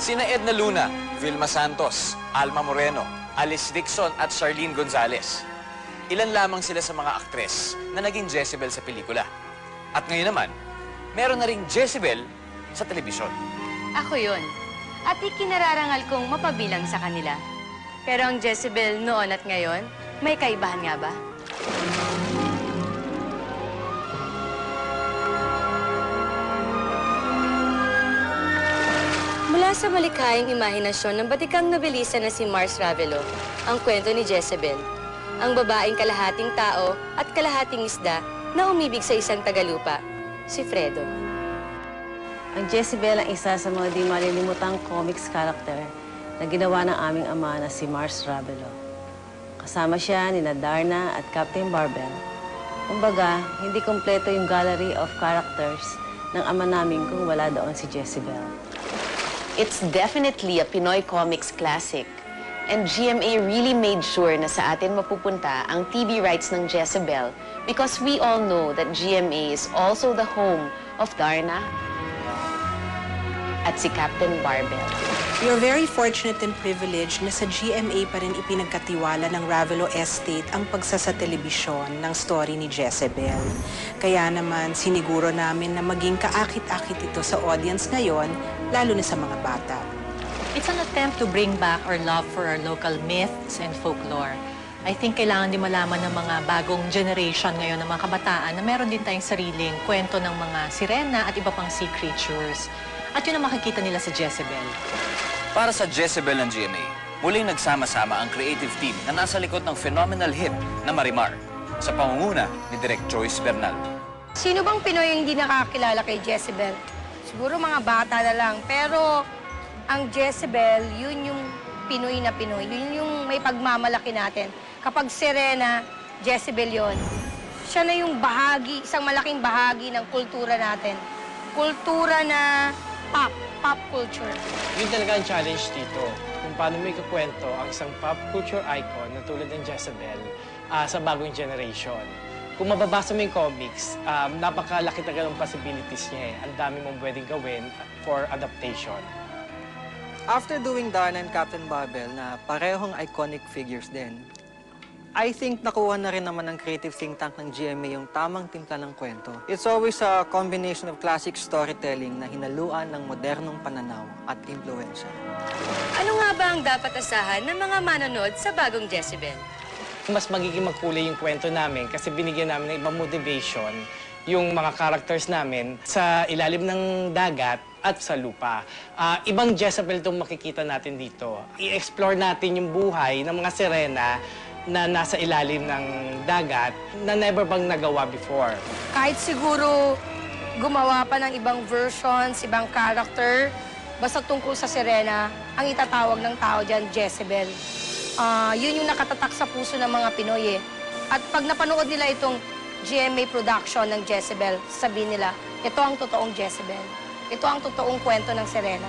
Sina Edna Luna, Vilma Santos, Alma Moreno, Alice Dixon at Charlene Gonzalez. Ilan lamang sila sa mga aktres na naging Jezebel sa pelikula. At ngayon naman, meron na ring Jezebel sa telebisyon. Ako yun. At ikinararangal kong mapabilang sa kanila. Pero ang Jezebel noon at ngayon, may kaibahan nga ba? Mula sa malikhaing imahinasyon ng batikang nobelista na si Mars Ravelo, ang kwento ni Jezebel, ang babaeng kalahating tao at kalahating isda na umibig sa isang tagalupa, si Fredo. Ang Jezebel ang isa sa mga di malilimutang comics character na ginawa ng aming ama na si Mars Ravelo. Kasama siya ni Darna at Captain Barbell. Kumbaga, hindi kompleto yung gallery of characters ng ama namin kung wala doon si Jezebel. It's definitely a Pinoy comics classic. And GMA really made sure na sa atin mapupunta ang TV rights ng Jezebel because we all know that GMA is also the home of Darna at si Captain Barbell. We are very fortunate and privileged na sa GMA pa rin ipinagkatiwala ng Ravelo Estate ang pagsasatelebisyon ng story ni Jezebel. Kaya naman siniguro namin na maging kaakit-akit ito sa audience ngayon, lalo na sa mga bata. It's an attempt to bring back our love for our local myths and folklore. I think kailangan din malaman ng mga bagong generation ngayon ng mga kabataan na meron din tayong sariling kwento ng mga sirena at iba pang sea creatures. At yun ang makikita nila sa Jezebel. Para sa Jezebel ng GMA, muling nagsama-sama ang creative team na nasa likod ng phenomenal hit na Marimar sa pangunguna ni Direk Joyce Bernal. Sino bang Pinoy yung hindi nakakilala kay Jezebel? Siguro mga bata na lang, pero ang Jezebel, yun yung Pinoy na Pinoy. Yun yung may pagmamalaki natin. Kapag Serena, Jezebel yun. Siya na yung bahagi, isang malaking bahagi ng kultura natin. Kultura na pop culture. Yun talaga ang challenge dito. Kung paano may kakwento ang isang pop culture icon na tulad ng Jezebel sa bagong generation. Kung mababasa mo yung comics, napakalaki talaga ng possibilities niya eh. Ang dami mong pwedeng gawin for adaptation. After doing Darna and Captain Barbell na parehong iconic figures din, I think nakuha na rin naman ng creative think tank ng GMA yung tamang timpla ng kwento. It's always a combination of classic storytelling na hinaluan ng modernong pananaw at impluensya. Ano nga ba ang dapat asahan ng mga manonood sa bagong Jezebel? Mas magiging magkulay yung kwento namin kasi binigyan namin ng ibang motivation yung mga characters namin sa ilalim ng dagat at sa lupa. Ibang Jezebel itong makikita natin dito. I-explore natin yung buhay ng mga sirena na nasa ilalim ng dagat na never bang nagawa before. Kahit siguro gumawa pa ng ibang versions, ibang character, basta tungkol sa Serena, ang itatawag ng tao dyan, Jezebel. Yun yung nakatatak sa puso ng mga Pinoy eh. At pag napanood nila itong GMA production ng Jezebel, sabihin nila, ito ang totoong Jezebel. Ito ang totoong kwento ng Serena.